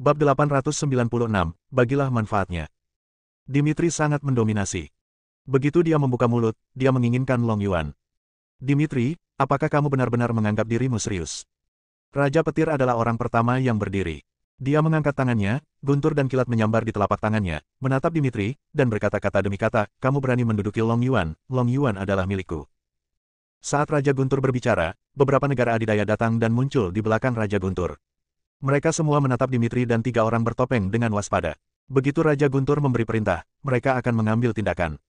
Bab 896, bagilah manfaatnya. Dimitri sangat mendominasi. Begitu dia membuka mulut, dia menginginkan Long Yuan. Dimitri, apakah kamu benar-benar menganggap dirimu serius? Raja Petir adalah orang pertama yang berdiri. Dia mengangkat tangannya, guntur dan kilat menyambar di telapak tangannya, menatap Dimitri, dan berkata-kata demi kata, kamu berani menduduki Long Yuan adalah milikku. Saat Raja Guntur berbicara, beberapa negara adidaya datang dan muncul di belakang Raja Guntur. Mereka semua menatap Dimitri dan 3 orang bertopeng dengan waspada. Begitu Raja Guntur memberi perintah, mereka akan mengambil tindakan.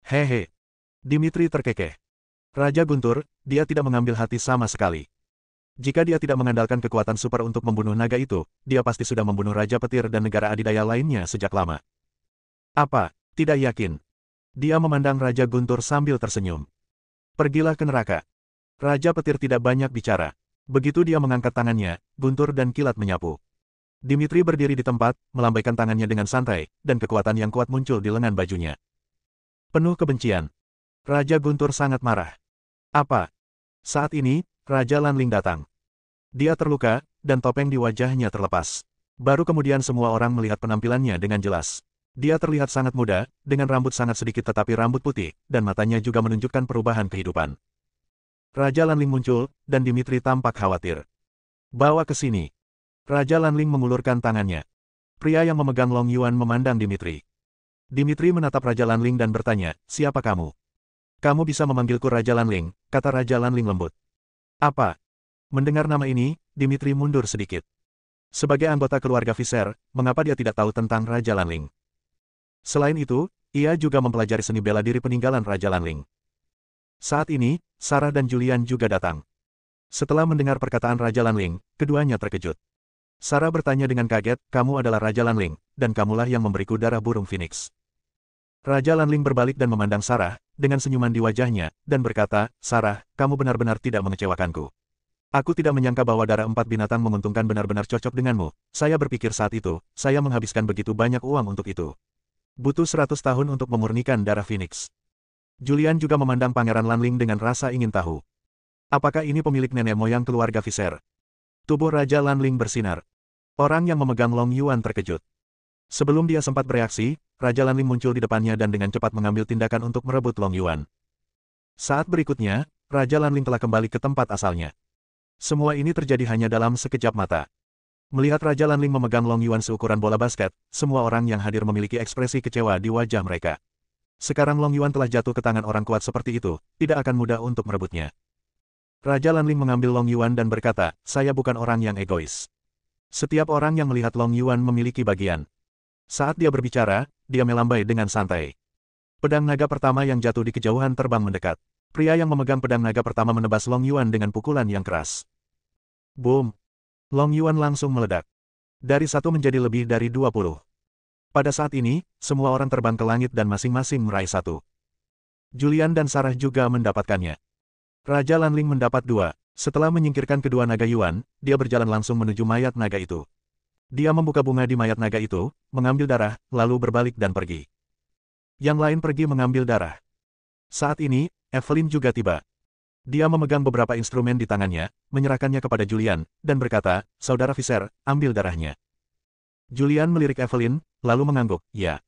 Hehe. Dimitri terkekeh. Raja Guntur, dia tidak mengambil hati sama sekali. Jika dia tidak mengandalkan kekuatan super untuk membunuh naga itu, dia pasti sudah membunuh Raja Petir dan negara adidaya lainnya sejak lama. Apa? Tidak yakin. Dia memandang Raja Guntur sambil tersenyum. Pergilah ke neraka. Raja Petir tidak banyak bicara. Begitu dia mengangkat tangannya, guntur dan kilat menyapu. Dimitri berdiri di tempat, melambaikan tangannya dengan santai, dan kekuatan yang kuat muncul di lengan bajunya. Penuh kebencian. Raja Guntur sangat marah. Apa? Saat ini, Raja Lanling datang. Dia terluka, dan topeng di wajahnya terlepas. Baru kemudian semua orang melihat penampilannya dengan jelas. Dia terlihat sangat muda, dengan rambut sangat sedikit tetapi rambut putih, dan matanya juga menunjukkan perubahan kehidupan. Raja Lanling muncul, dan Dimitri tampak khawatir. Bawa ke sini. Raja Lanling mengulurkan tangannya. Pria yang memegang Long Yuan memandang Dimitri. Dimitri menatap Raja Lanling dan bertanya, siapa kamu? Kamu bisa memanggilku Raja Lanling, kata Raja Lanling lembut. Apa? Mendengar nama ini, Dimitri mundur sedikit. Sebagai anggota keluarga Viser, mengapa dia tidak tahu tentang Raja Lanling? Selain itu, ia juga mempelajari seni bela diri peninggalan Raja Lanling. Saat ini, Sarah dan Julian juga datang. Setelah mendengar perkataan Raja Lanling, keduanya terkejut. Sarah bertanya dengan kaget, kamu adalah Raja Lanling, dan kamulah yang memberiku darah burung Phoenix. Raja Lanling berbalik dan memandang Sarah, dengan senyuman di wajahnya, dan berkata, Sarah, kamu benar-benar tidak mengecewakanku. Aku tidak menyangka bahwa darah 4 binatang menguntungkan benar-benar cocok denganmu. Saya berpikir saat itu, saya menghabiskan begitu banyak uang untuk itu. Butuh 100 tahun untuk memurnikan darah Phoenix. Julian juga memandang Pangeran Lanling dengan rasa ingin tahu. Apakah ini pemilik nenek moyang keluarga Viser? Tubuh Raja Lanling bersinar. Orang yang memegang Long Yuan terkejut. Sebelum dia sempat bereaksi, Raja Lanling muncul di depannya dan dengan cepat mengambil tindakan untuk merebut Long Yuan. Saat berikutnya, Raja Lanling telah kembali ke tempat asalnya. Semua ini terjadi hanya dalam sekejap mata. Melihat Raja Lanling memegang Long Yuan seukuran bola basket, semua orang yang hadir memiliki ekspresi kecewa di wajah mereka. Sekarang Long Yuan telah jatuh ke tangan orang kuat seperti itu, tidak akan mudah untuk merebutnya. Raja Lanling mengambil Long Yuan dan berkata, saya bukan orang yang egois. Setiap orang yang melihat Long Yuan memiliki bagian. Saat dia berbicara, dia melambai dengan santai. Pedang naga pertama yang jatuh di kejauhan terbang mendekat. Pria yang memegang pedang naga pertama menebas Long Yuan dengan pukulan yang keras. Boom! Long Yuan langsung meledak. Dari 1 menjadi lebih dari 20. Pada saat ini, semua orang terbang ke langit dan masing-masing meraih 1. Julian dan Sarah juga mendapatkannya. Raja Lanling mendapat 2. Setelah menyingkirkan kedua naga Yuan, dia berjalan langsung menuju mayat naga itu. Dia membuka bunga di mayat naga itu, mengambil darah, lalu berbalik dan pergi. Yang lain pergi mengambil darah. Saat ini, Evelyn juga tiba. Dia memegang beberapa instrumen di tangannya, menyerahkannya kepada Julian, dan berkata, Saudara Viser, ambil darahnya. Julian melirik Evelyn, lalu mengangguk, ya.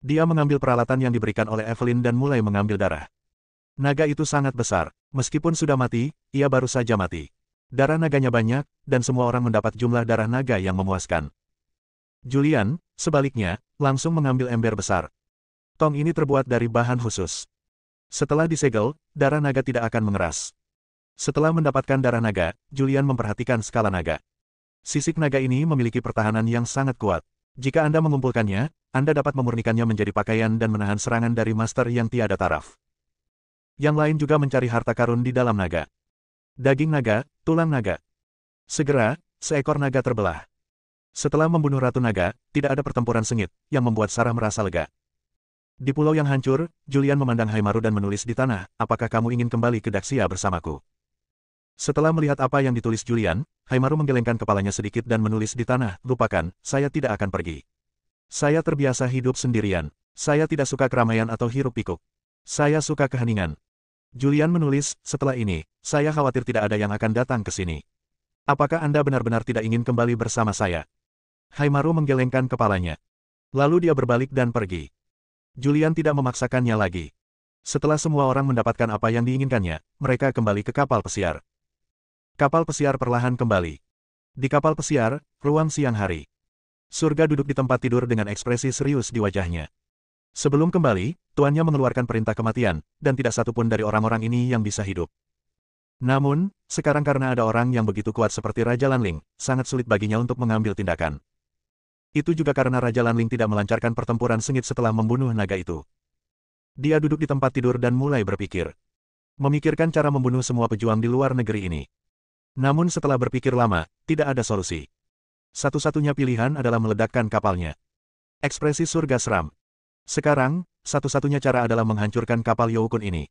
Dia mengambil peralatan yang diberikan oleh Evelyn dan mulai mengambil darah. Naga itu sangat besar. Meskipun sudah mati, ia baru saja mati. Darah naganya banyak, dan semua orang mendapat jumlah darah naga yang memuaskan. Julian, sebaliknya, langsung mengambil ember besar. Tong ini terbuat dari bahan khusus. Setelah disegel, darah naga tidak akan mengeras. Setelah mendapatkan darah naga, Julian memperhatikan skala naga. Sisik naga ini memiliki pertahanan yang sangat kuat. Jika Anda mengumpulkannya, Anda dapat memurnikannya menjadi pakaian dan menahan serangan dari master yang tiada taraf. Yang lain juga mencari harta karun di dalam naga. Daging naga, tulang naga. Segera, seekor naga terbelah. Setelah membunuh Ratu Naga, tidak ada pertempuran sengit, yang membuat Sarah merasa lega. Di pulau yang hancur, Julian memandang Haimaru dan menulis di tanah, apakah kamu ingin kembali ke Daxia bersamaku? Setelah melihat apa yang ditulis Julian, Haimaru menggelengkan kepalanya sedikit dan menulis di tanah, lupakan, saya tidak akan pergi. Saya terbiasa hidup sendirian. Saya tidak suka keramaian atau hiruk-pikuk. Saya suka keheningan. Julian menulis, setelah ini, saya khawatir tidak ada yang akan datang ke sini. Apakah Anda benar-benar tidak ingin kembali bersama saya? Haimaru menggelengkan kepalanya. Lalu dia berbalik dan pergi. Julian tidak memaksakannya lagi. Setelah semua orang mendapatkan apa yang diinginkannya, mereka kembali ke kapal pesiar. Kapal pesiar perlahan kembali. Di kapal pesiar, ruang siang hari. Surga duduk di tempat tidur dengan ekspresi serius di wajahnya. Sebelum kembali, tuannya mengeluarkan perintah kematian, dan tidak satu pun dari orang-orang ini yang bisa hidup. Namun, sekarang karena ada orang yang begitu kuat seperti Raja Lanling, sangat sulit baginya untuk mengambil tindakan. Itu juga karena Raja Lanling tidak melancarkan pertempuran sengit setelah membunuh naga itu. Dia duduk di tempat tidur dan mulai berpikir. Memikirkan cara membunuh semua pejuang di luar negeri ini. Namun setelah berpikir lama, tidak ada solusi. Satu-satunya pilihan adalah meledakkan kapalnya. Ekspresi surga seram. Sekarang, satu-satunya cara adalah menghancurkan kapal Youkun ini.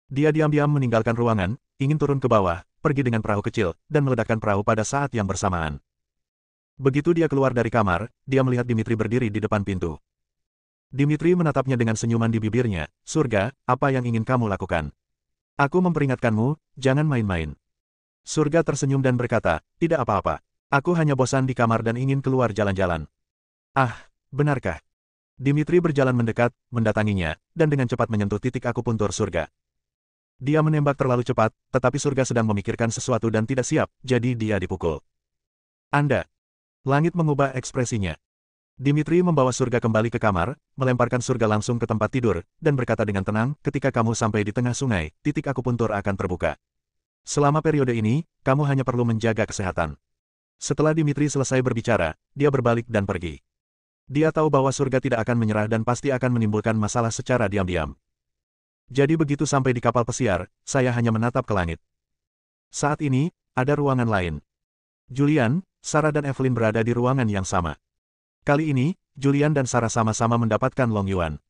Dia diam-diam meninggalkan ruangan, ingin turun ke bawah, pergi dengan perahu kecil, dan meledakkan perahu pada saat yang bersamaan. Begitu dia keluar dari kamar, dia melihat Dimitri berdiri di depan pintu. Dimitri menatapnya dengan senyuman di bibirnya. Surga, apa yang ingin kamu lakukan? Aku memperingatkanmu, jangan main-main. Surga tersenyum dan berkata, tidak apa-apa. Aku hanya bosan di kamar dan ingin keluar jalan-jalan. Ah, benarkah? Dimitri berjalan mendekat, mendatanginya, dan dengan cepat menyentuh titik akupuntur surga. Dia menembak terlalu cepat, tetapi surga sedang memikirkan sesuatu dan tidak siap, jadi dia dipukul. Anda. Langit mengubah ekspresinya. Dimitri membawa surga kembali ke kamar, melemparkan surga langsung ke tempat tidur, dan berkata dengan tenang, ketika kamu sampai di tengah sungai, titik akupuntur akan terbuka. Selama periode ini, kamu hanya perlu menjaga kesehatan. Setelah Dimitri selesai berbicara, dia berbalik dan pergi. Dia tahu bahwa surga tidak akan menyerah dan pasti akan menimbulkan masalah secara diam-diam. Jadi begitu sampai di kapal pesiar, saya hanya menatap ke langit. Saat ini, ada ruangan lain. Julian, Sarah dan Evelyn berada di ruangan yang sama. Kali ini, Julian dan Sarah sama-sama mendapatkan Long Yuan.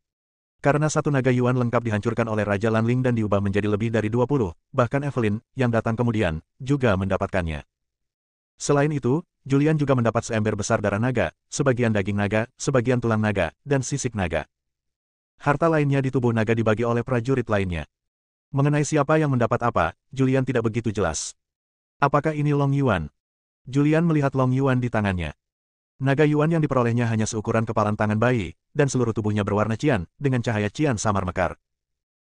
Karena satu naga Yuan lengkap dihancurkan oleh Raja Lanling dan diubah menjadi lebih dari 20, bahkan Evelyn, yang datang kemudian, juga mendapatkannya. Selain itu, Julian juga mendapat seember besar darah naga, sebagian daging naga, sebagian tulang naga, dan sisik naga. Harta lainnya di tubuh naga dibagi oleh prajurit lainnya. Mengenai siapa yang mendapat apa, Julian tidak begitu jelas. Apakah ini Long Yuan? Julian melihat Long Yuan di tangannya. Naga Yuan yang diperolehnya hanya seukuran kepalan tangan bayi, dan seluruh tubuhnya berwarna cian, dengan cahaya cian samar mekar.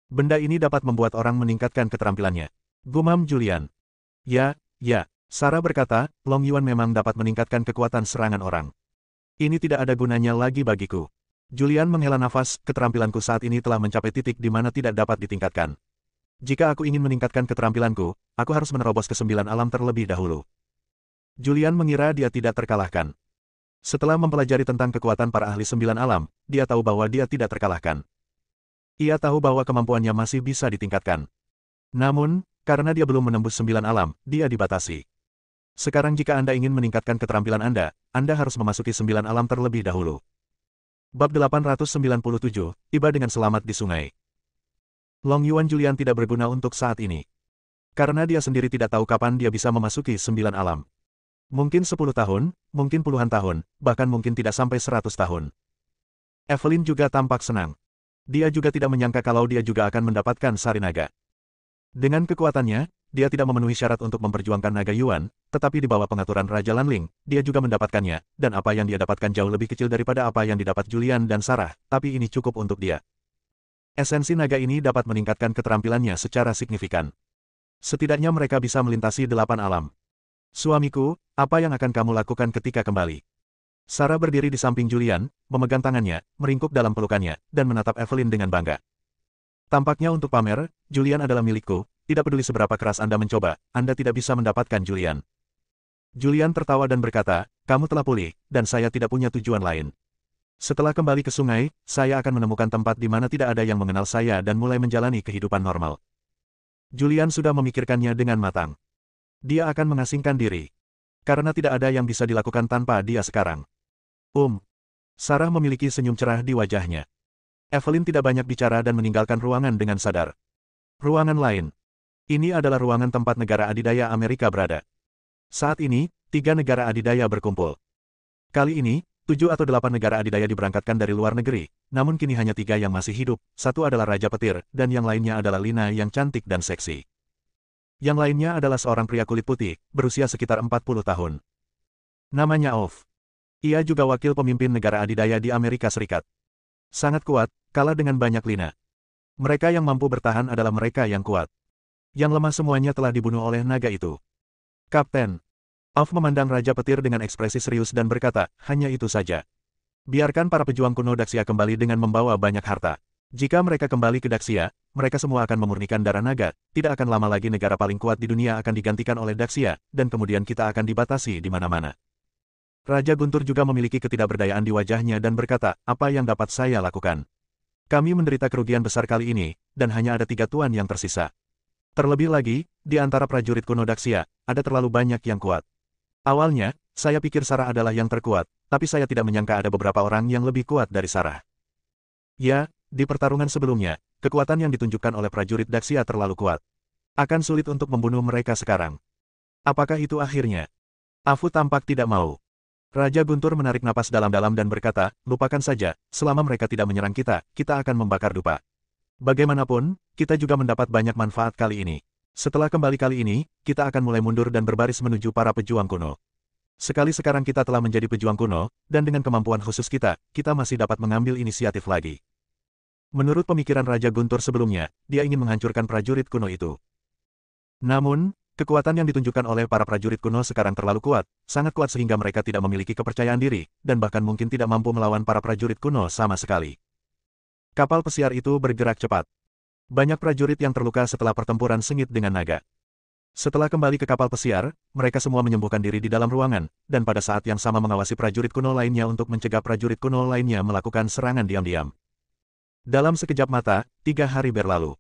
Benda ini dapat membuat orang meningkatkan keterampilannya. Gumam Julian. Ya. Sarah berkata, Long Yuan memang dapat meningkatkan kekuatan serangan orang. Ini tidak ada gunanya lagi bagiku. Julian menghela nafas, keterampilanku saat ini telah mencapai titik di mana tidak dapat ditingkatkan. Jika aku ingin meningkatkan keterampilanku, aku harus menerobos ke 9 alam terlebih dahulu. Julian mengira dia tidak terkalahkan. Setelah mempelajari tentang kekuatan para ahli 9 alam, dia tahu bahwa dia tidak terkalahkan. Ia tahu bahwa kemampuannya masih bisa ditingkatkan. Namun, karena dia belum menembus 9 alam, dia dibatasi. Sekarang jika Anda ingin meningkatkan keterampilan Anda harus memasuki 9 alam terlebih dahulu. Bab 897, tiba dengan selamat di sungai. Long Yuan Julian tidak berguna untuk saat ini. Karena dia sendiri tidak tahu kapan dia bisa memasuki 9 alam. Mungkin 10 tahun, mungkin puluhan tahun, bahkan mungkin tidak sampai 100 tahun. Evelyn juga tampak senang. Dia juga tidak menyangka kalau dia juga akan mendapatkan sari naga. Dengan kekuatannya, dia tidak memenuhi syarat untuk memperjuangkan naga Yuan, tetapi di bawah pengaturan Raja Lanling, dia juga mendapatkannya, dan apa yang dia dapatkan jauh lebih kecil daripada apa yang didapat Julian dan Sarah, tapi ini cukup untuk dia. Esensi naga ini dapat meningkatkan keterampilannya secara signifikan. Setidaknya mereka bisa melintasi 8 alam. Suamiku, apa yang akan kamu lakukan ketika kembali? Sarah berdiri di samping Julian, memegang tangannya, meringkuk dalam pelukannya, dan menatap Evelyn dengan bangga. Tampaknya untuk pamer, Julian adalah milikku, tidak peduli seberapa keras Anda mencoba, Anda tidak bisa mendapatkan Julian. Julian tertawa dan berkata, kamu telah pulih, dan saya tidak punya tujuan lain. Setelah kembali ke sungai, saya akan menemukan tempat di mana tidak ada yang mengenal saya dan mulai menjalani kehidupan normal. Julian sudah memikirkannya dengan matang. Dia akan mengasingkan diri. Karena tidak ada yang bisa dilakukan tanpa dia sekarang. Sarah memiliki senyum cerah di wajahnya. Evelyn tidak banyak bicara dan meninggalkan ruangan dengan sadar. Ruangan lain. Ini adalah ruangan tempat negara adidaya Amerika berada. Saat ini, 3 negara adidaya berkumpul. Kali ini, 7 atau 8 negara adidaya diberangkatkan dari luar negeri, namun kini hanya 3 yang masih hidup, satu adalah Raja Petir, dan yang lainnya adalah Lina yang cantik dan seksi. Yang lainnya adalah seorang pria kulit putih, berusia sekitar 40 tahun. Namanya Olf. Ia juga wakil pemimpin negara adidaya di Amerika Serikat. Sangat kuat, kalah dengan banyak lina. Mereka yang mampu bertahan adalah mereka yang kuat. Yang lemah semuanya telah dibunuh oleh naga itu. Kapten. Alf memandang Raja Petir dengan ekspresi serius dan berkata, hanya itu saja. Biarkan para pejuang kuno Daxia kembali dengan membawa banyak harta. Jika mereka kembali ke Daxia, mereka semua akan memurnikan darah naga, tidak akan lama lagi negara paling kuat di dunia akan digantikan oleh Daxia, dan kemudian kita akan dibatasi di mana-mana. Raja Guntur juga memiliki ketidakberdayaan di wajahnya dan berkata, apa yang dapat saya lakukan? Kami menderita kerugian besar kali ini, dan hanya ada 3 tuan yang tersisa. Terlebih lagi, di antara prajurit kuno Daxia, ada terlalu banyak yang kuat. Awalnya, saya pikir Sarah adalah yang terkuat, tapi saya tidak menyangka ada beberapa orang yang lebih kuat dari Sarah. Ya, di pertarungan sebelumnya, kekuatan yang ditunjukkan oleh prajurit Daxia terlalu kuat. Akan sulit untuk membunuh mereka sekarang. Apakah itu akhirnya? Afu tampak tidak mau. Raja Guntur menarik napas dalam-dalam dan berkata, lupakan saja, selama mereka tidak menyerang kita, kita akan membakar dupa. Bagaimanapun, kita juga mendapat banyak manfaat kali ini. Setelah kembali kali ini, kita akan mulai mundur dan berbaris menuju para pejuang kuno. Sekali sekarang kita telah menjadi pejuang kuno, dan dengan kemampuan khusus kita masih dapat mengambil inisiatif lagi. Menurut pemikiran Raja Guntur sebelumnya, dia ingin menghancurkan prajurit kuno itu. Namun, kekuatan yang ditunjukkan oleh para prajurit kuno sekarang terlalu kuat, sangat kuat sehingga mereka tidak memiliki kepercayaan diri, dan bahkan mungkin tidak mampu melawan para prajurit kuno sama sekali. Kapal pesiar itu bergerak cepat. Banyak prajurit yang terluka setelah pertempuran sengit dengan naga. Setelah kembali ke kapal pesiar, mereka semua menyembuhkan diri di dalam ruangan, dan pada saat yang sama mengawasi prajurit kuno lainnya untuk mencegah prajurit kuno lainnya melakukan serangan diam-diam. Dalam sekejap mata, 3 hari berlalu.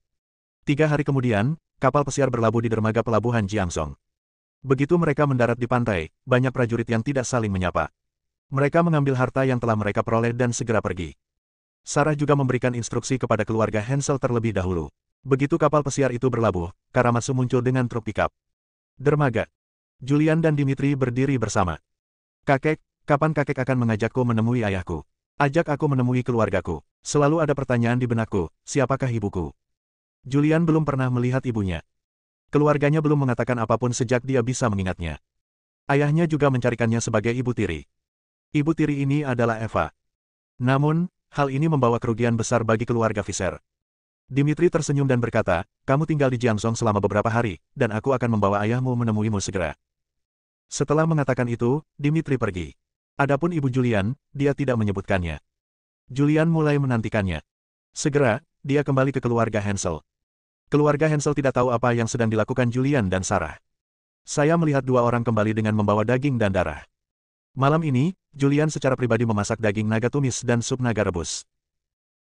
3 hari kemudian, kapal pesiar berlabuh di dermaga pelabuhan Jiangsong. Begitu mereka mendarat di pantai, banyak prajurit yang tidak saling menyapa. Mereka mengambil harta yang telah mereka peroleh dan segera pergi. Sarah juga memberikan instruksi kepada keluarga Hansel terlebih dahulu. Begitu kapal pesiar itu berlabuh, Karamazov muncul dengan truk pikap. Dermaga. Julian dan Dimitri berdiri bersama. Kakek, kapan kakek akan mengajakku menemui ayahku? Ajak aku menemui keluargaku. Selalu ada pertanyaan di benakku, siapakah ibuku? Julian belum pernah melihat ibunya. Keluarganya belum mengatakan apapun sejak dia bisa mengingatnya. Ayahnya juga mencarikannya sebagai ibu tiri. Ibu tiri ini adalah Eva. Namun, hal ini membawa kerugian besar bagi keluarga Visser. Dimitri tersenyum dan berkata, kamu tinggal di Jiangsong selama beberapa hari, dan aku akan membawa ayahmu menemuimu segera. Setelah mengatakan itu, Dimitri pergi. Adapun ibu Julian, dia tidak menyebutkannya. Julian mulai menantikannya. Segera, dia kembali ke keluarga Hansel. Keluarga Hansel tidak tahu apa yang sedang dilakukan Julian dan Sarah. Saya melihat 2 orang kembali dengan membawa daging dan darah. Malam ini, Julian secara pribadi memasak daging naga tumis dan sup naga rebus.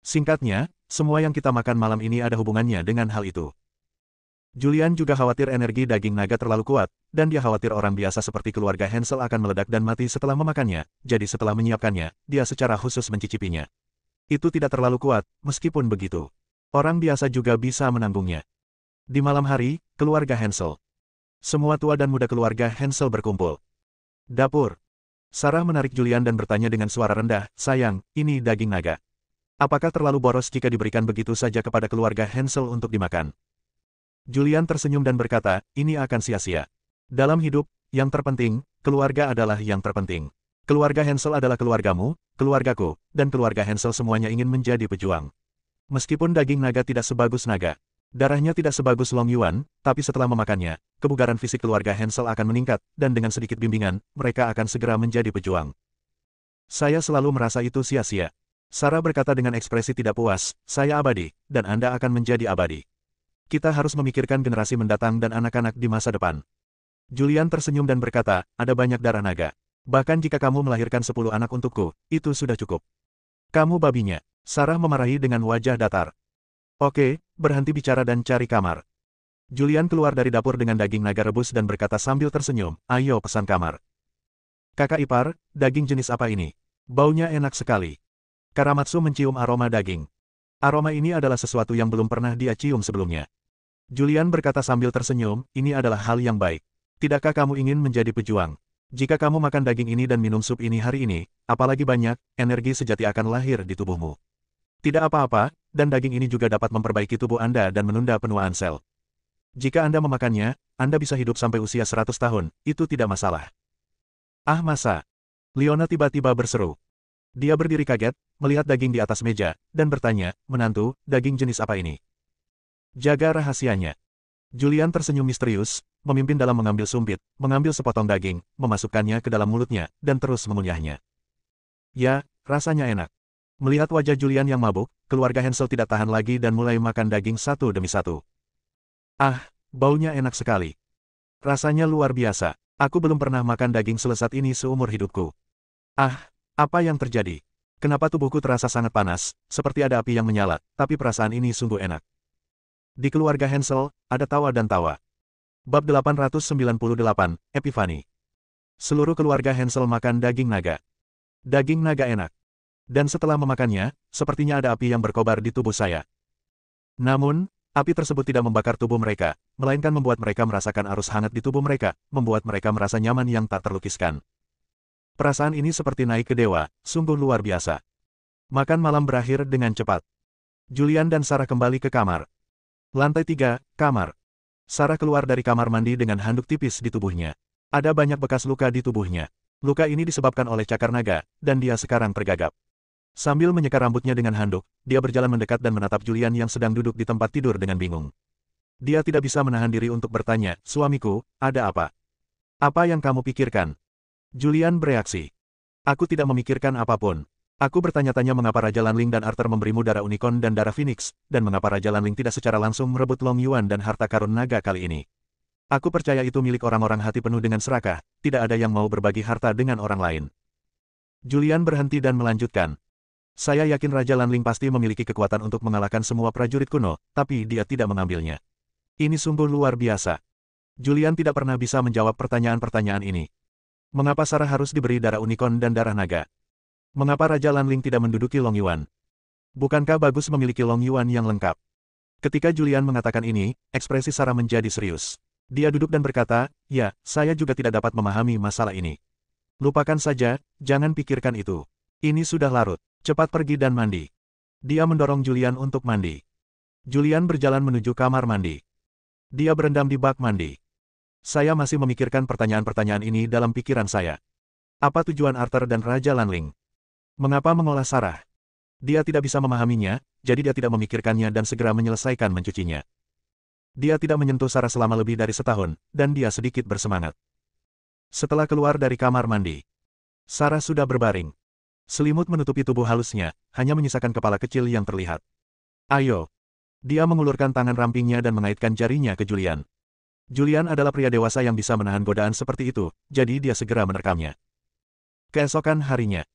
Singkatnya, semua yang kita makan malam ini ada hubungannya dengan hal itu. Julian juga khawatir energi daging naga terlalu kuat, dan dia khawatir orang biasa seperti keluarga Hansel akan meledak dan mati setelah memakannya, jadi setelah menyiapkannya, dia secara khusus mencicipinya. Itu tidak terlalu kuat, meskipun begitu. Orang biasa juga bisa menanggungnya. Di malam hari, keluarga Hansel. Semua tua dan muda keluarga Hansel berkumpul. Dapur. Sarah menarik Julian dan bertanya dengan suara rendah, sayang, ini daging naga. Apakah terlalu boros jika diberikan begitu saja kepada keluarga Hansel untuk dimakan? Julian tersenyum dan berkata, ini akan sia-sia. Dalam hidup, yang terpenting, keluarga adalah yang terpenting. Keluarga Hansel adalah keluargamu, keluargaku, dan keluarga Hansel semuanya ingin menjadi pejuang. Meskipun daging naga tidak sebagus naga, darahnya tidak sebagus Long Yuan, tapi setelah memakannya, kebugaran fisik keluarga Hansel akan meningkat, dan dengan sedikit bimbingan, mereka akan segera menjadi pejuang. Saya selalu merasa itu sia-sia. Sarah berkata dengan ekspresi tidak puas, saya abadi, dan Anda akan menjadi abadi. Kita harus memikirkan generasi mendatang dan anak-anak di masa depan. Julian tersenyum dan berkata, ada banyak darah naga. Bahkan jika kamu melahirkan 10 anak untukku, itu sudah cukup. Kamu babinya. Sarah memarahi dengan wajah datar. Oke, berhenti bicara dan cari kamar. Julian keluar dari dapur dengan daging naga rebus dan berkata sambil tersenyum, ayo pesan kamar. Kakak ipar, daging jenis apa ini? Baunya enak sekali. Karamazov mencium aroma daging. Aroma ini adalah sesuatu yang belum pernah dia cium sebelumnya. Julian berkata sambil tersenyum, ini adalah hal yang baik. Tidakkah kamu ingin menjadi pejuang? Jika kamu makan daging ini dan minum sup ini hari ini, apalagi banyak, energi sejati akan lahir di tubuhmu. Tidak apa-apa, dan daging ini juga dapat memperbaiki tubuh Anda dan menunda penuaan sel. Jika Anda memakannya, Anda bisa hidup sampai usia 100 tahun, itu tidak masalah. Ah masa? Leona tiba-tiba berseru. Dia berdiri kaget, melihat daging di atas meja, dan bertanya, menantu, daging jenis apa ini? Jaga rahasianya. Julian tersenyum misterius, memimpin dalam mengambil sumpit, mengambil sepotong daging, memasukkannya ke dalam mulutnya, dan terus mengunyahnya. Ya, rasanya enak. Melihat wajah Julian yang mabuk, keluarga Hansel tidak tahan lagi dan mulai makan daging satu demi satu. Ah, baunya enak sekali. Rasanya luar biasa. Aku belum pernah makan daging selesat ini seumur hidupku. Ah, apa yang terjadi? Kenapa tubuhku terasa sangat panas, seperti ada api yang menyala, tapi perasaan ini sungguh enak. Di keluarga Hansel, ada tawa dan tawa. Bab 898, Epifani. Seluruh keluarga Hansel makan daging naga. Daging naga enak. Dan setelah memakannya, sepertinya ada api yang berkobar di tubuh saya. Namun, api tersebut tidak membakar tubuh mereka, melainkan membuat mereka merasakan arus hangat di tubuh mereka, membuat mereka merasa nyaman yang tak terlukiskan. Perasaan ini seperti naik ke dewa, sungguh luar biasa. Makan malam berakhir dengan cepat. Julian dan Sarah kembali ke kamar. Lantai 3, kamar. Sarah keluar dari kamar mandi dengan handuk tipis di tubuhnya. Ada banyak bekas luka di tubuhnya. Luka ini disebabkan oleh cakar naga, dan dia sekarang tergagap. Sambil menyeka rambutnya dengan handuk, dia berjalan mendekat dan menatap Julian yang sedang duduk di tempat tidur dengan bingung. Dia tidak bisa menahan diri untuk bertanya, "Suamiku, ada apa? Apa yang kamu pikirkan?" Julian bereaksi. "Aku tidak memikirkan apapun. Aku bertanya-tanya mengapa Raja Lanling dan Arthur memberimu darah unicorn dan darah phoenix, dan mengapa Raja Lanling tidak secara langsung merebut Long Yuan dan harta karun naga kali ini. Aku percaya itu milik orang-orang hati penuh dengan serakah, tidak ada yang mau berbagi harta dengan orang lain." Julian berhenti dan melanjutkan. "Saya yakin Raja Lanling pasti memiliki kekuatan untuk mengalahkan semua prajurit kuno, tapi dia tidak mengambilnya. Ini sungguh luar biasa." Julian tidak pernah bisa menjawab pertanyaan-pertanyaan ini. Mengapa Sarah harus diberi darah unicorn dan darah naga? Mengapa Raja Lanling tidak menduduki Long Yuan? Bukankah bagus memiliki Long Yuan yang lengkap? Ketika Julian mengatakan ini, ekspresi Sarah menjadi serius. Dia duduk dan berkata, "Ya, saya juga tidak dapat memahami masalah ini. Lupakan saja, jangan pikirkan itu. Ini sudah larut. Cepat pergi dan mandi." Dia mendorong Julian untuk mandi. Julian berjalan menuju kamar mandi. Dia berendam di bak mandi. "Saya masih memikirkan pertanyaan-pertanyaan ini dalam pikiran saya. Apa tujuan Arthur dan Raja Lanling? Mengapa mengolah Sarah? Dia tidak bisa memahaminya, jadi dia tidak memikirkannya dan segera menyelesaikan mencucinya. Dia tidak menyentuh Sarah selama lebih dari setahun, dan dia sedikit bersemangat." Setelah keluar dari kamar mandi, Sarah sudah berbaring. Selimut menutupi tubuh halusnya, hanya menyisakan kepala kecil yang terlihat. "Ayo." Dia mengulurkan tangan rampingnya dan mengaitkan jarinya ke Julian. Julian adalah pria dewasa yang bisa menahan godaan seperti itu, jadi dia segera menerkamnya. Keesokan harinya,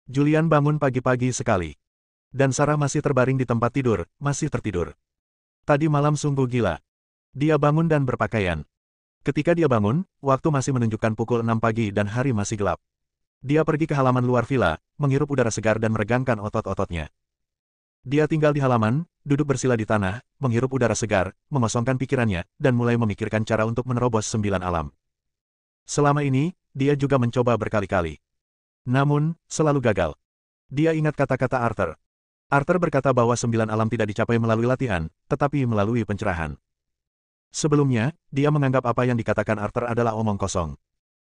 Julian bangun pagi-pagi sekali. Dan Sarah masih terbaring di tempat tidur, masih tertidur. Tadi malam sungguh gila. Dia bangun dan berpakaian. Ketika dia bangun, waktu masih menunjukkan pukul 6 pagi dan hari masih gelap. Dia pergi ke halaman luar villa, menghirup udara segar dan meregangkan otot-ototnya. Dia tinggal di halaman, duduk bersila di tanah, menghirup udara segar, mengosongkan pikirannya, dan mulai memikirkan cara untuk menerobos 9 alam. Selama ini, dia juga mencoba berkali-kali. Namun, selalu gagal. Dia ingat kata-kata Arthur. Arthur berkata bahwa 9 alam tidak dicapai melalui latihan, tetapi melalui pencerahan. Sebelumnya, dia menganggap apa yang dikatakan Arthur adalah omong kosong.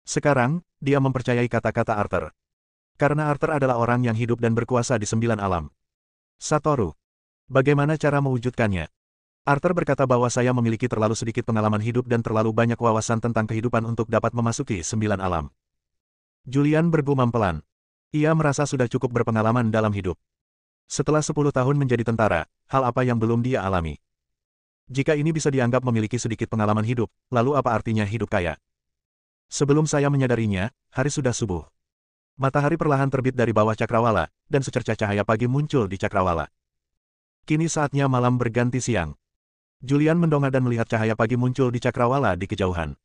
Sekarang, dia mempercayai kata-kata Arthur. Karena Arthur adalah orang yang hidup dan berkuasa di 9 alam. Satoru. Bagaimana cara mewujudkannya? Arthur berkata bahwa saya memiliki terlalu sedikit pengalaman hidup dan terlalu banyak wawasan tentang kehidupan untuk dapat memasuki 9 alam. Julian bergumam pelan. Ia merasa sudah cukup berpengalaman dalam hidup. Setelah 10 tahun menjadi tentara, hal apa yang belum dia alami? Jika ini bisa dianggap memiliki sedikit pengalaman hidup, lalu apa artinya hidup kaya? Sebelum saya menyadarinya, hari sudah subuh. Matahari perlahan terbit dari bawah cakrawala, dan secercah cahaya pagi muncul di cakrawala. Kini saatnya malam berganti siang. Julian mendongak dan melihat cahaya pagi muncul di cakrawala di kejauhan.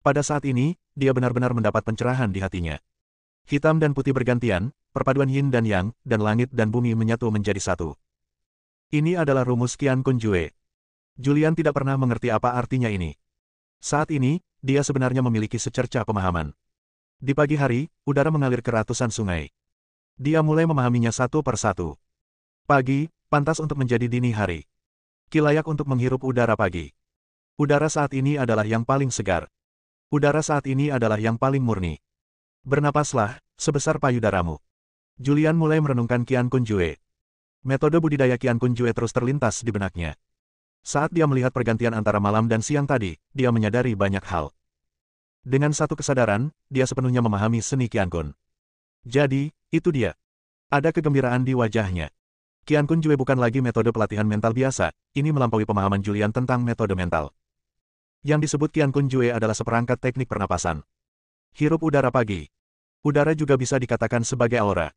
Pada saat ini, dia benar-benar mendapat pencerahan di hatinya. Hitam dan putih bergantian, perpaduan yin dan yang, dan langit dan bumi menyatu menjadi satu. Ini adalah rumus Qian Kun Jue. Julian tidak pernah mengerti apa artinya ini. Saat ini, dia sebenarnya memiliki secercah pemahaman. Di pagi hari, udara mengalir ke ratusan sungai. Dia mulai memahaminya satu per satu. Pagi, pantas untuk menjadi dini hari. Ki layak untuk menghirup udara pagi. Udara saat ini adalah yang paling segar. Udara saat ini adalah yang paling murni. Bernapaslah, sebesar payudaramu. Julian mulai merenungkan Qian Kun Jue. Metode budidaya Qian Kun Jue terus terlintas di benaknya. Saat dia melihat pergantian antara malam dan siang tadi, dia menyadari banyak hal. Dengan satu kesadaran, dia sepenuhnya memahami seni Qian Kun. Jadi, itu dia. Ada kegembiraan di wajahnya. Qian Kun Jue bukan lagi metode pelatihan mental biasa, ini melampaui pemahaman Julian tentang metode mental. Yang disebut Qian Kun Jue adalah seperangkat teknik pernapasan. Hirup udara pagi. Udara juga bisa dikatakan sebagai aura.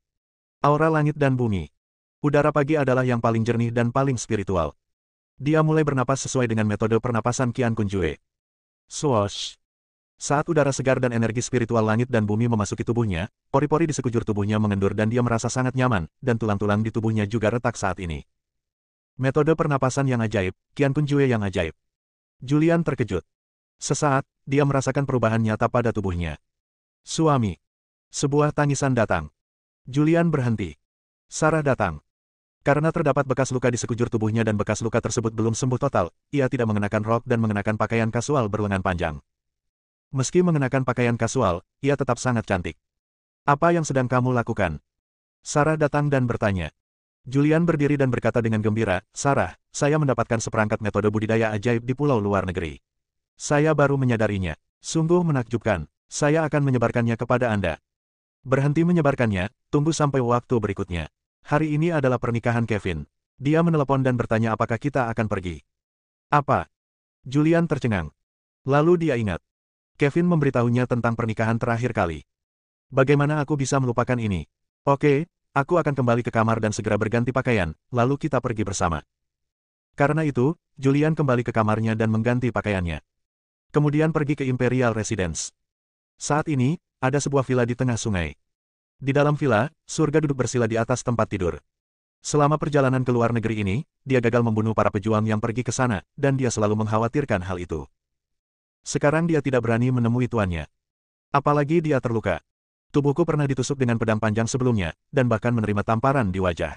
Aura langit dan bumi. Udara pagi adalah yang paling jernih dan paling spiritual. Dia mulai bernapas sesuai dengan metode pernapasan Qian Kun Jue. Swoosh. Saat udara segar dan energi spiritual langit dan bumi memasuki tubuhnya, pori-pori di sekujur tubuhnya mengendur dan dia merasa sangat nyaman, dan tulang-tulang di tubuhnya juga retak saat ini. Metode pernapasan yang ajaib, Qian Kun Jue yang ajaib. Julian terkejut. Sesaat, dia merasakan perubahan nyata pada tubuhnya. Suami. Sebuah tangisan datang. Julian berhenti. Sarah datang. Karena terdapat bekas luka di sekujur tubuhnya dan bekas luka tersebut belum sembuh total, ia tidak mengenakan rok dan mengenakan pakaian kasual berlengan panjang. Meski mengenakan pakaian kasual, ia tetap sangat cantik. Apa yang sedang kamu lakukan? Sarah datang dan bertanya. Julian berdiri dan berkata dengan gembira, Sarah, saya mendapatkan seperangkat metode budidaya ajaib di pulau luar negeri. Saya baru menyadarinya. Sungguh menakjubkan. Saya akan menyebarkannya kepada Anda. Berhenti menyebarkannya, tunggu sampai waktu berikutnya. Hari ini adalah pernikahan Kevin. Dia menelepon dan bertanya apakah kita akan pergi. Apa? Julian tercengang. Lalu dia ingat. Kevin memberitahunya tentang pernikahan terakhir kali. Bagaimana aku bisa melupakan ini? Oke, aku akan kembali ke kamar dan segera berganti pakaian, lalu kita pergi bersama. Karena itu, Julian kembali ke kamarnya dan mengganti pakaiannya. Kemudian pergi ke Imperial Residence. Saat ini, ada sebuah villa di tengah sungai. Di dalam villa, Surga duduk bersila di atas tempat tidur. Selama perjalanan ke luar negeri ini, dia gagal membunuh para pejuang yang pergi ke sana, dan dia selalu mengkhawatirkan hal itu. Sekarang dia tidak berani menemui tuannya. Apalagi dia terluka. Tubuhku pernah ditusuk dengan pedang panjang sebelumnya, dan bahkan menerima tamparan di wajah.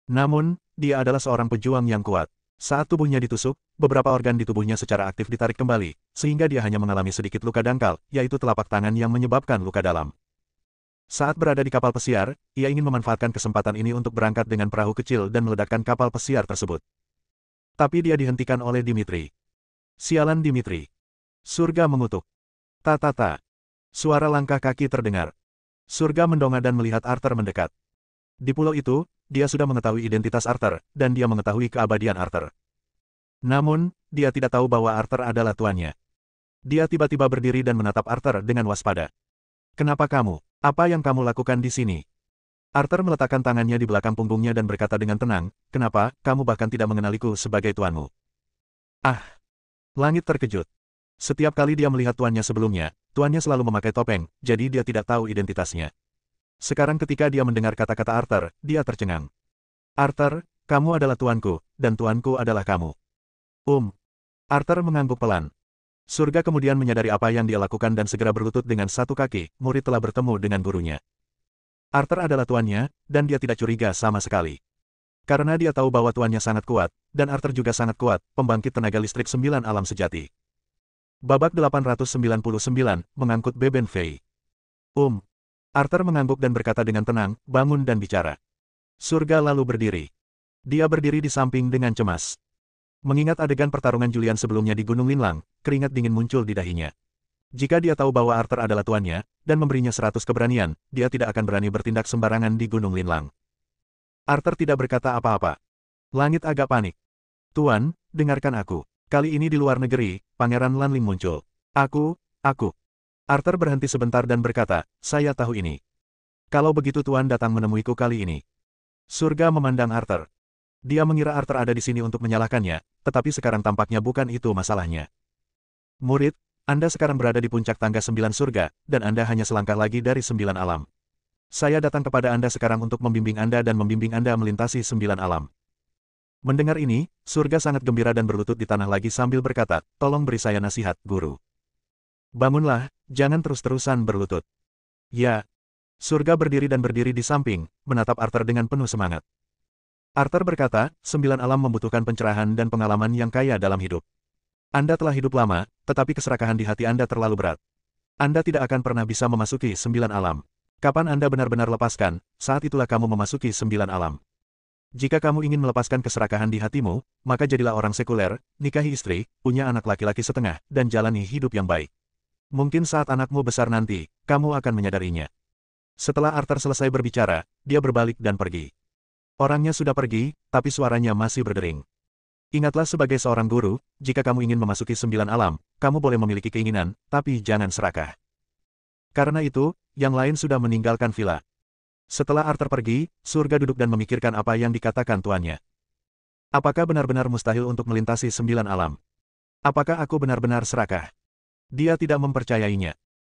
Namun, dia adalah seorang pejuang yang kuat. Saat tubuhnya ditusuk, beberapa organ di tubuhnya secara aktif ditarik kembali, sehingga dia hanya mengalami sedikit luka dangkal, yaitu telapak tangan yang menyebabkan luka dalam. Saat berada di kapal pesiar, ia ingin memanfaatkan kesempatan ini untuk berangkat dengan perahu kecil dan meledakkan kapal pesiar tersebut. Tapi dia dihentikan oleh Dimitri. Sialan Dimitri. Surga mengutuk. Ta-ta-ta. Suara langkah kaki terdengar. Surga mendongak dan melihat Arthur mendekat. Di pulau itu, dia sudah mengetahui identitas Arthur, dan dia mengetahui keabadian Arthur. Namun, dia tidak tahu bahwa Arthur adalah tuannya. Dia tiba-tiba berdiri dan menatap Arthur dengan waspada. Kenapa kamu? Apa yang kamu lakukan di sini? Arthur meletakkan tangannya di belakang punggungnya dan berkata dengan tenang, kenapa, kamu bahkan tidak mengenaliku sebagai tuanmu? Ah! Langit terkejut. Setiap kali dia melihat tuannya sebelumnya, tuannya selalu memakai topeng, jadi dia tidak tahu identitasnya. Sekarang ketika dia mendengar kata-kata Arthur, dia tercengang. Arthur, kamu adalah tuanku, dan tuanku adalah kamu. Arthur mengangguk pelan. Surga kemudian menyadari apa yang dia lakukan dan segera berlutut dengan satu kaki, murid telah bertemu dengan gurunya. Arthur adalah tuannya, dan dia tidak curiga sama sekali. Karena dia tahu bahwa tuannya sangat kuat, dan Arthur juga sangat kuat, pembangkit tenaga listrik 9 alam sejati. Babak 899, mengangkut Beben Fei. Arthur mengangguk dan berkata dengan tenang, bangun dan bicara. Surga lalu berdiri. Dia berdiri di samping dengan cemas. Mengingat adegan pertarungan Julian sebelumnya di Gunung Linlang, keringat dingin muncul di dahinya. Jika dia tahu bahwa Arthur adalah tuannya, dan memberinya 100 keberanian, dia tidak akan berani bertindak sembarangan di Gunung Linlang. Arthur tidak berkata apa-apa. Langit agak panik. Tuan, dengarkan aku. Kali ini di luar negeri, Pangeran Lanling muncul. Aku. Arthur berhenti sebentar dan berkata, saya tahu ini. Kalau begitu Tuan datang menemuiku kali ini. Surga memandang Arthur. Dia mengira Arthur ada di sini untuk menyalahkannya, tetapi sekarang tampaknya bukan itu masalahnya. Murid, Anda sekarang berada di puncak tangga 9 surga, dan Anda hanya selangkah lagi dari 9 alam. Saya datang kepada Anda sekarang untuk membimbing Anda dan membimbing Anda melintasi 9 alam. Mendengar ini, surga sangat gembira dan berlutut di tanah lagi sambil berkata, tolong beri saya nasihat, guru. Bangunlah, jangan terus-terusan berlutut. Ya. Surga berdiri dan berdiri di samping, menatap Arthur dengan penuh semangat. Arthur berkata, 9 alam membutuhkan pencerahan dan pengalaman yang kaya dalam hidup. Anda telah hidup lama, tetapi keserakahan di hati Anda terlalu berat. Anda tidak akan pernah bisa memasuki 9 alam. Kapan Anda benar-benar lepaskan, saat itulah kamu memasuki 9 alam. Jika kamu ingin melepaskan keserakahan di hatimu, maka jadilah orang sekuler, nikahi istri, punya anak laki-laki setengah, dan jalani hidup yang baik. Mungkin saat anakmu besar nanti, kamu akan menyadarinya. Setelah Arthur selesai berbicara, dia berbalik dan pergi. Orangnya sudah pergi, tapi suaranya masih berdering. Ingatlah sebagai seorang guru, jika kamu ingin memasuki 9 alam, kamu boleh memiliki keinginan, tapi jangan serakah. Karena itu, yang lain sudah meninggalkan villa. Setelah Arthur pergi, Surga duduk dan memikirkan apa yang dikatakan tuannya. Apakah benar-benar mustahil untuk melintasi 9 alam? Apakah aku benar-benar serakah? Dia tidak mempercayainya.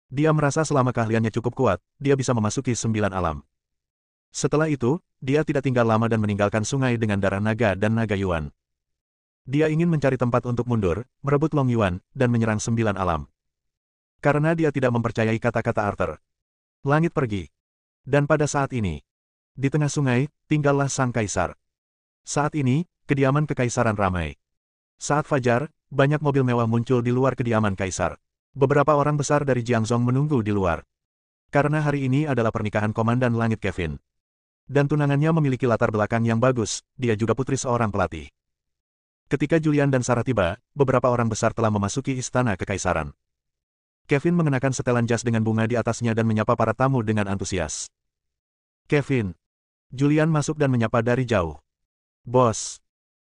Dia merasa selama keahliannya cukup kuat, dia bisa memasuki 9 alam. Setelah itu, dia tidak tinggal lama dan meninggalkan sungai dengan darah naga dan naga Yuan. Dia ingin mencari tempat untuk mundur, merebut Long Yuan, dan menyerang 9 alam. Karena dia tidak mempercayai kata-kata Arthur. Langit pergi. Dan pada saat ini, di tengah sungai, tinggallah sang kaisar. Saat ini, kediaman kekaisaran ramai. Saat fajar, banyak mobil mewah muncul di luar kediaman kaisar. Beberapa orang besar dari Jiangzhong menunggu di luar. Karena hari ini adalah pernikahan Komandan Langit Kevin. Dan tunangannya memiliki latar belakang yang bagus, dia juga putri seorang pelatih. Ketika Julian dan Sarah tiba, beberapa orang besar telah memasuki istana kekaisaran. Kevin mengenakan setelan jas dengan bunga di atasnya dan menyapa para tamu dengan antusias. Kevin. Julian masuk dan menyapa dari jauh. Bos.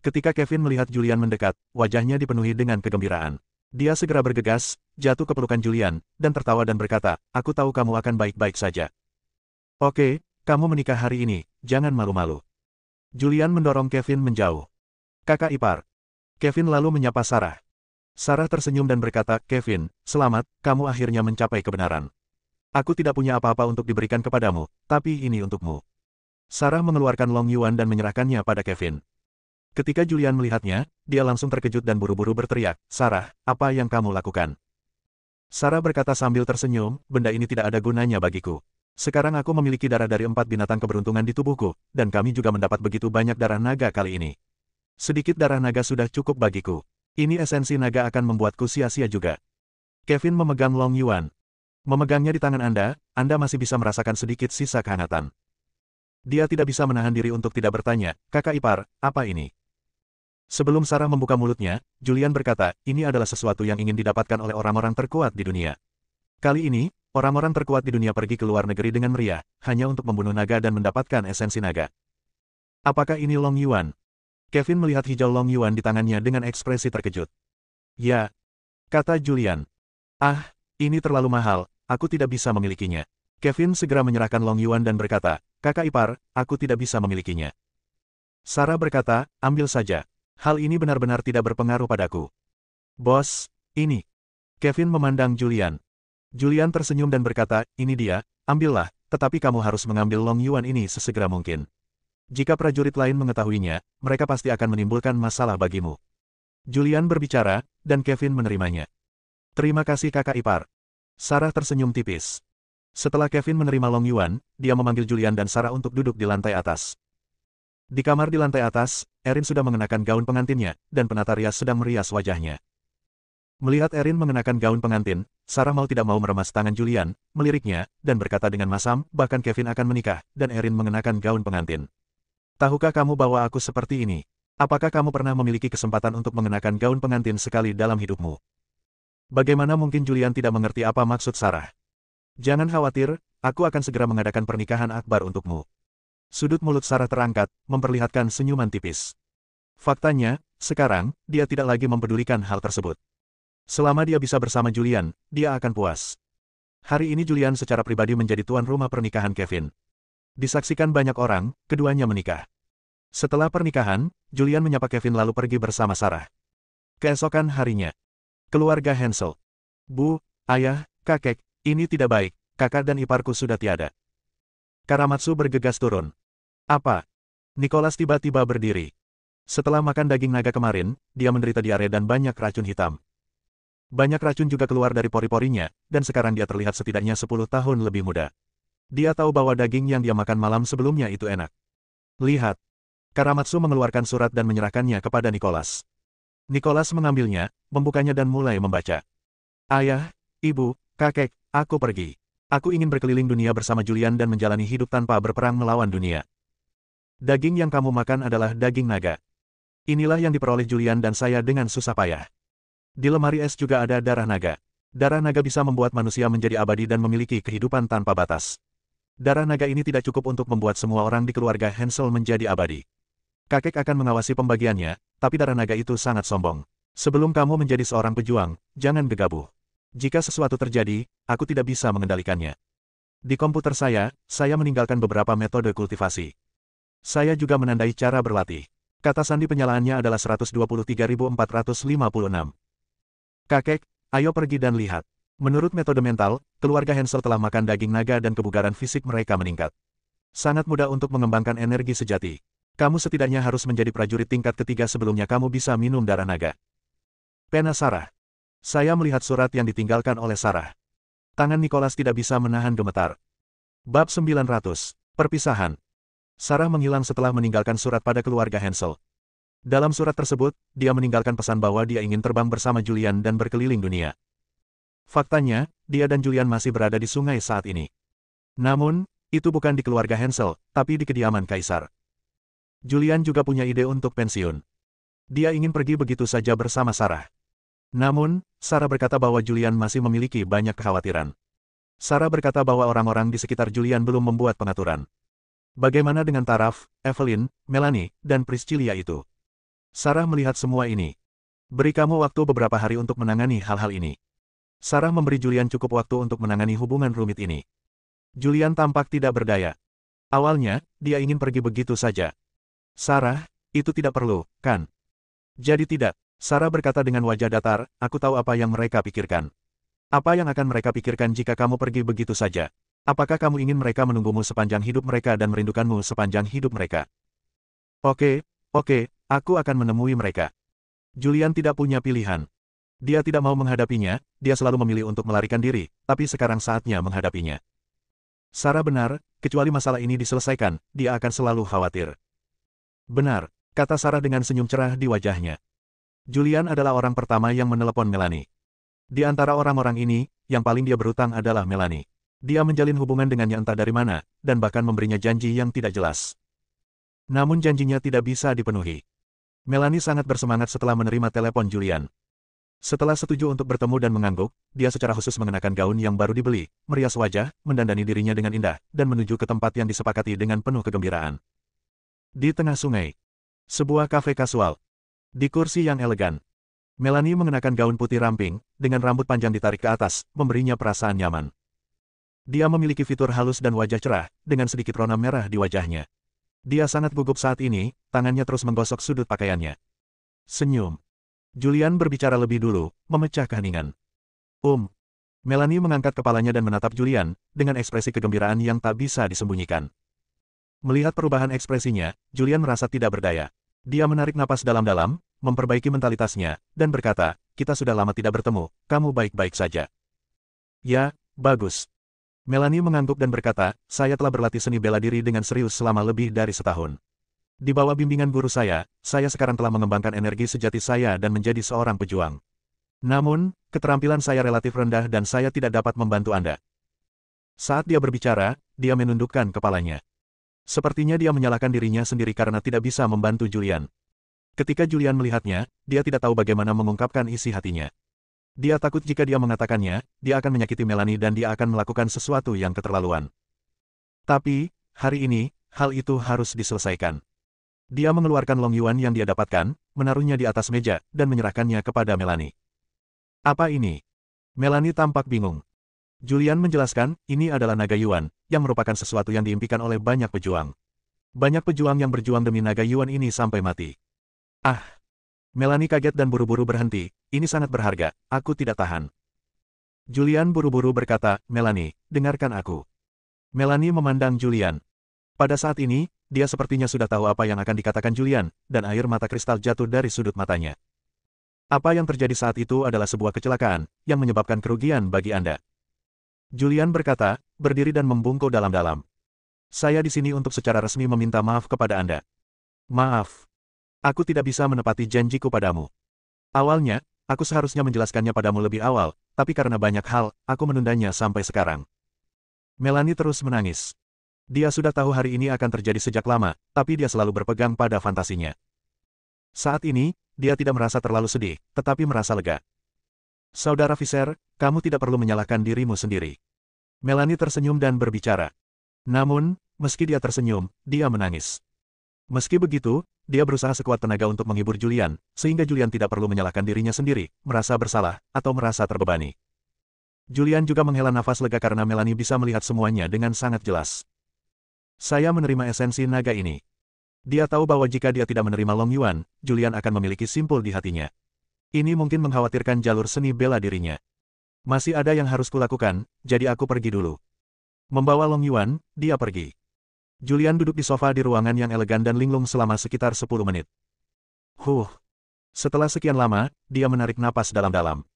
Ketika Kevin melihat Julian mendekat, wajahnya dipenuhi dengan kegembiraan. Dia segera bergegas, jatuh ke pelukan Julian, dan tertawa dan berkata, aku tahu kamu akan baik-baik saja. Oke, kamu menikah hari ini, jangan malu-malu. Julian mendorong Kevin menjauh. Kakak ipar. Kevin lalu menyapa Sarah. Sarah tersenyum dan berkata, Kevin, selamat, kamu akhirnya mencapai kebenaran. Aku tidak punya apa-apa untuk diberikan kepadamu, tapi ini untukmu. Sarah mengeluarkan Long Yuan dan menyerahkannya pada Kevin. Ketika Julian melihatnya, dia langsung terkejut dan buru-buru berteriak, Sarah, apa yang kamu lakukan? Sarah berkata sambil tersenyum, benda ini tidak ada gunanya bagiku. Sekarang aku memiliki darah dari 4 binatang keberuntungan di tubuhku, dan kami juga mendapat begitu banyak darah naga kali ini. Sedikit darah naga sudah cukup bagiku. Ini esensi naga akan membuatku sia-sia juga. Kevin memegang Long Yuan. Memegangnya di tangan Anda masih bisa merasakan sedikit sisa kehangatan. Dia tidak bisa menahan diri untuk tidak bertanya, kakak ipar, apa ini? Sebelum Sarah membuka mulutnya, Julian berkata, ini adalah sesuatu yang ingin didapatkan oleh orang-orang terkuat di dunia. Kali ini, orang-orang terkuat di dunia pergi ke luar negeri dengan meriah, hanya untuk membunuh naga dan mendapatkan esensi naga. Apakah ini Long Yuan? Kevin melihat hijau Long Yuan di tangannya dengan ekspresi terkejut. Ya, kata Julian. Ah, ini terlalu mahal. Aku tidak bisa memilikinya. Kevin segera menyerahkan Long Yuan dan berkata, kakak ipar, aku tidak bisa memilikinya. Sarah berkata, ambil saja. Hal ini benar-benar tidak berpengaruh padaku. Bos, ini. Kevin memandang Julian. Julian tersenyum dan berkata, ini dia, ambillah, tetapi kamu harus mengambil Long Yuan ini sesegera mungkin. Jika prajurit lain mengetahuinya, mereka pasti akan menimbulkan masalah bagimu. Julian berbicara, dan Kevin menerimanya. Terima kasih kakak ipar. Sarah tersenyum tipis. Setelah Kevin menerima Long Yuan, dia memanggil Julian dan Sarah untuk duduk di lantai atas. Di kamar di lantai atas, Erin sudah mengenakan gaun pengantinnya, dan penata rias sedang merias wajahnya. Melihat Erin mengenakan gaun pengantin, Sarah mau tidak mau meremas tangan Julian, meliriknya, dan berkata dengan masam, bahkan Kevin akan menikah, dan Erin mengenakan gaun pengantin. Tahukah kamu bahwa aku seperti ini? Apakah kamu pernah memiliki kesempatan untuk mengenakan gaun pengantin sekali dalam hidupmu? Bagaimana mungkin Julian tidak mengerti apa maksud Sarah? Jangan khawatir, aku akan segera mengadakan pernikahan akbar untukmu. Sudut mulut Sarah terangkat, memperlihatkan senyuman tipis. Faktanya, sekarang, dia tidak lagi mempedulikan hal tersebut. Selama dia bisa bersama Julian, dia akan puas. Hari ini Julian secara pribadi menjadi tuan rumah pernikahan Kevin. Disaksikan banyak orang, keduanya menikah. Setelah pernikahan, Julian menyapa Kevin lalu pergi bersama Sarah. Keesokan harinya. Keluarga Hansel. Bu, ayah, kakek, ini tidak baik, kakak dan iparku sudah tiada. Karamatsu bergegas turun. Apa? Nicholas tiba-tiba berdiri. Setelah makan daging naga kemarin, dia menderita diare dan banyak racun hitam. Banyak racun juga keluar dari pori-porinya, dan sekarang dia terlihat setidaknya 10 tahun lebih muda. Dia tahu bahwa daging yang dia makan malam sebelumnya itu enak. Lihat. Karamatsu mengeluarkan surat dan menyerahkannya kepada Nicholas. Nicholas mengambilnya, membukanya dan mulai membaca. Ayah, ibu, kakek, aku pergi. Aku ingin berkeliling dunia bersama Julian dan menjalani hidup tanpa berperang melawan dunia. Daging yang kamu makan adalah daging naga. Inilah yang diperoleh Julian dan saya dengan susah payah. Di lemari es juga ada darah naga. Darah naga bisa membuat manusia menjadi abadi dan memiliki kehidupan tanpa batas. Darah naga ini tidak cukup untuk membuat semua orang di keluarga Hansel menjadi abadi. Kakek akan mengawasi pembagiannya, tapi darah naga itu sangat sombong. Sebelum kamu menjadi seorang pejuang, jangan gegabah. Jika sesuatu terjadi, aku tidak bisa mengendalikannya. Di komputer saya meninggalkan beberapa metode kultivasi. Saya juga menandai cara berlatih. Kata sandi penyalaannya adalah 123.456. Kakek, ayo pergi dan lihat. Menurut metode mental, keluarga Hansel telah makan daging naga dan kebugaran fisik mereka meningkat. Sangat mudah untuk mengembangkan energi sejati. Kamu setidaknya harus menjadi prajurit tingkat ketiga sebelumnya kamu bisa minum darah naga. Pena Sarah. Saya melihat surat yang ditinggalkan oleh Sarah. Tangan Nicholas tidak bisa menahan gemetar. Bab 900. Perpisahan. Sarah menghilang setelah meninggalkan surat pada keluarga Hansel. Dalam surat tersebut, dia meninggalkan pesan bahwa dia ingin terbang bersama Julian dan berkeliling dunia. Faktanya, dia dan Julian masih berada di sungai saat ini. Namun, itu bukan di keluarga Hansel, tapi di kediaman Kaisar. Julian juga punya ide untuk pensiun. Dia ingin pergi begitu saja bersama Sarah. Namun, Sarah berkata bahwa Julian masih memiliki banyak kekhawatiran. Sarah berkata bahwa orang-orang di sekitar Julian belum membuat pengaturan. Bagaimana dengan Taraf, Evelyn, Melanie, dan Priscilla itu? Sarah melihat semua ini. Beri kamu waktu beberapa hari untuk menangani hal-hal ini. Sarah memberi Julian cukup waktu untuk menangani hubungan rumit ini. Julian tampak tidak berdaya. Awalnya, dia ingin pergi begitu saja. Sarah, itu tidak perlu, kan? Jadi tidak. Sarah berkata dengan wajah datar, aku tahu apa yang mereka pikirkan. Apa yang akan mereka pikirkan jika kamu pergi begitu saja? Apakah kamu ingin mereka menunggumu sepanjang hidup mereka dan merindukanmu sepanjang hidup mereka? Oke, aku akan menemui mereka. Julian tidak punya pilihan. Dia tidak mau menghadapinya, dia selalu memilih untuk melarikan diri, tapi sekarang saatnya menghadapinya. Sarah benar, kecuali masalah ini diselesaikan, dia akan selalu khawatir. Benar, kata Sarah dengan senyum cerah di wajahnya. Julian adalah orang pertama yang menelepon Melanie. Di antara orang-orang ini, yang paling dia berutang adalah Melanie. Dia menjalin hubungan dengannya entah dari mana, dan bahkan memberinya janji yang tidak jelas. Namun janjinya tidak bisa dipenuhi. Melanie sangat bersemangat setelah menerima telepon Julian. Setelah setuju untuk bertemu dan mengangguk, dia secara khusus mengenakan gaun yang baru dibeli, merias wajah, mendandani dirinya dengan indah, dan menuju ke tempat yang disepakati dengan penuh kegembiraan. Di tengah sungai. Sebuah kafe kasual. Di kursi yang elegan. Melanie mengenakan gaun putih ramping, dengan rambut panjang ditarik ke atas, memberinya perasaan nyaman. Dia memiliki fitur halus dan wajah cerah, dengan sedikit rona merah di wajahnya. Dia sangat gugup saat ini, tangannya terus menggosok sudut pakaiannya. Senyum. Julian berbicara lebih dulu, memecah keheningan. Melanie mengangkat kepalanya dan menatap Julian, dengan ekspresi kegembiraan yang tak bisa disembunyikan. Melihat perubahan ekspresinya, Julian merasa tidak berdaya. Dia menarik napas dalam-dalam, memperbaiki mentalitasnya, dan berkata, kita sudah lama tidak bertemu, kamu baik-baik saja. Ya, bagus. Melanie mengangguk dan berkata, saya telah berlatih seni bela diri dengan serius selama lebih dari setahun. Di bawah bimbingan guru saya sekarang telah mengembangkan energi sejati saya dan menjadi seorang pejuang. Namun, keterampilan saya relatif rendah dan saya tidak dapat membantu Anda. Saat dia berbicara, dia menundukkan kepalanya. Sepertinya dia menyalahkan dirinya sendiri karena tidak bisa membantu Julian. Ketika Julian melihatnya, dia tidak tahu bagaimana mengungkapkan isi hatinya. Dia takut jika dia mengatakannya, dia akan menyakiti Melanie dan dia akan melakukan sesuatu yang keterlaluan. Tapi, hari ini, hal itu harus diselesaikan. Dia mengeluarkan Long Yuan yang dia dapatkan, menaruhnya di atas meja, dan menyerahkannya kepada Melanie. Apa ini? Melanie tampak bingung. Julian menjelaskan, ini adalah naga Yuan, yang merupakan sesuatu yang diimpikan oleh banyak pejuang. Banyak pejuang yang berjuang demi naga Yuan ini sampai mati. Melanie kaget dan buru-buru berhenti, ini sangat berharga, aku tidak tahan. Julian buru-buru berkata, Melanie, dengarkan aku. Melanie memandang Julian. Pada saat ini, dia sepertinya sudah tahu apa yang akan dikatakan Julian, dan air mata kristal jatuh dari sudut matanya. Apa yang terjadi saat itu adalah sebuah kecelakaan, yang menyebabkan kerugian bagi Anda. Julian berkata, berdiri dan membungkuk dalam-dalam. Saya di sini untuk secara resmi meminta maaf kepada Anda. Maaf. Aku tidak bisa menepati janjiku padamu. Awalnya, aku seharusnya menjelaskannya padamu lebih awal, tapi karena banyak hal, aku menundanya sampai sekarang. Melanie terus menangis. Dia sudah tahu hari ini akan terjadi sejak lama, tapi dia selalu berpegang pada fantasinya. Saat ini, dia tidak merasa terlalu sedih, tetapi merasa lega. Saudara Visser, kamu tidak perlu menyalahkan dirimu sendiri. Melanie tersenyum dan berbicara. Namun, meski dia tersenyum, dia menangis. Meski begitu, dia berusaha sekuat tenaga untuk menghibur Julian, sehingga Julian tidak perlu menyalahkan dirinya sendiri, merasa bersalah, atau merasa terbebani. Julian juga menghela nafas lega karena Melanie bisa melihat semuanya dengan sangat jelas. Saya menerima esensi naga ini. Dia tahu bahwa jika dia tidak menerima Long Yuan, Julian akan memiliki simpul di hatinya. Ini mungkin mengkhawatirkan jalur seni bela dirinya. Masih ada yang harus kulakukan, jadi aku pergi dulu. Membawa Long Yuan, dia pergi. Julian duduk di sofa di ruangan yang elegan dan linglung selama sekitar 10 menit. Setelah sekian lama, dia menarik napas dalam-dalam.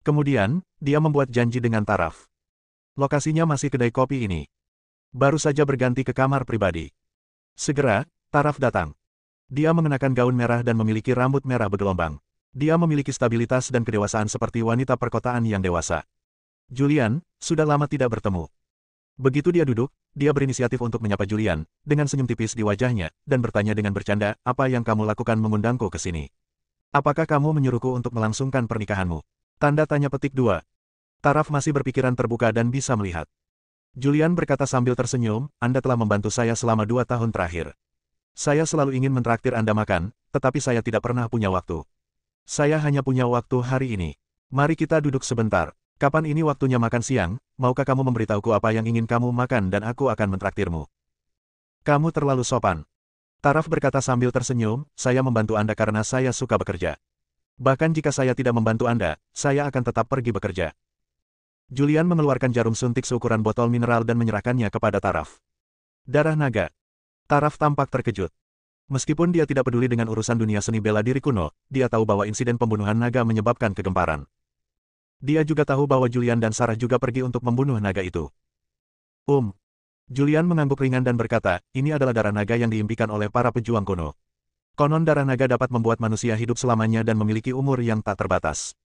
Kemudian, dia membuat janji dengan Taraf. Lokasinya masih kedai kopi ini. Baru saja berganti ke kamar pribadi. Segera, Taraf datang. Dia mengenakan gaun merah dan memiliki rambut merah bergelombang. Dia memiliki stabilitas dan kedewasaan seperti wanita perkotaan yang dewasa. Julian, sudah lama tidak bertemu. Begitu dia duduk, dia berinisiatif untuk menyapa Julian, dengan senyum tipis di wajahnya, dan bertanya dengan bercanda, apa yang kamu lakukan mengundangku ke sini? Apakah kamu menyuruhku untuk melangsungkan pernikahanmu? Tanda tanya petik 2. Taraf masih berpikiran terbuka dan bisa melihat. Julian berkata sambil tersenyum, Anda telah membantu saya selama 2 tahun terakhir. Saya selalu ingin mentraktir Anda makan, tetapi saya tidak pernah punya waktu. Saya hanya punya waktu hari ini. Mari kita duduk sebentar. Kapan ini waktunya makan siang, maukah kamu memberitahuku apa yang ingin kamu makan dan aku akan mentraktirmu? Kamu terlalu sopan. Taraf berkata sambil tersenyum, saya membantu Anda karena saya suka bekerja. Bahkan jika saya tidak membantu Anda, saya akan tetap pergi bekerja. Julian mengeluarkan jarum suntik seukuran botol mineral dan menyerahkannya kepada Taraf. Darah naga. Taraf tampak terkejut. Meskipun dia tidak peduli dengan urusan dunia seni bela diri kuno, dia tahu bahwa insiden pembunuhan naga menyebabkan kegemparan. Dia juga tahu bahwa Julian dan Sarah juga pergi untuk membunuh naga itu. Julian mengangguk ringan dan berkata, ini adalah darah naga yang diimpikan oleh para pejuang kuno. Konon darah naga dapat membuat manusia hidup selamanya dan memiliki umur yang tak terbatas.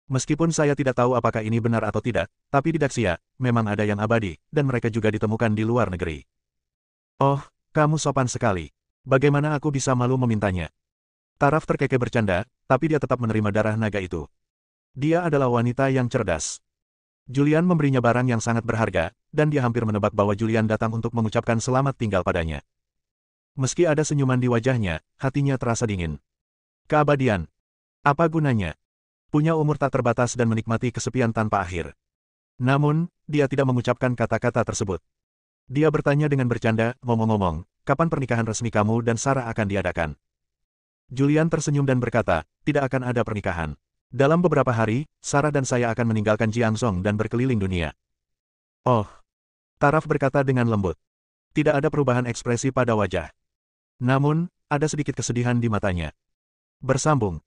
Meskipun saya tidak tahu apakah ini benar atau tidak, tapi di Daxia, memang ada yang abadi, dan mereka juga ditemukan di luar negeri. Oh, kamu sopan sekali. Bagaimana aku bisa malu memintanya? Taraf terkekeh bercanda, tapi dia tetap menerima darah naga itu. Dia adalah wanita yang cerdas. Julian memberinya barang yang sangat berharga, dan dia hampir menebak bahwa Julian datang untuk mengucapkan selamat tinggal padanya. Meski ada senyuman di wajahnya, hatinya terasa dingin. Keabadian. Apa gunanya? Punya umur tak terbatas dan menikmati kesepian tanpa akhir. Namun, dia tidak mengucapkan kata-kata tersebut. Dia bertanya dengan bercanda, ngomong-ngomong, kapan pernikahan resmi kamu dan Sarah akan diadakan? Julian tersenyum dan berkata, tidak akan ada pernikahan. Dalam beberapa hari, Sarah dan saya akan meninggalkan Jiangzhong dan berkeliling dunia. Oh. Taraf berkata dengan lembut. Tidak ada perubahan ekspresi pada wajah. Namun, ada sedikit kesedihan di matanya. Bersambung.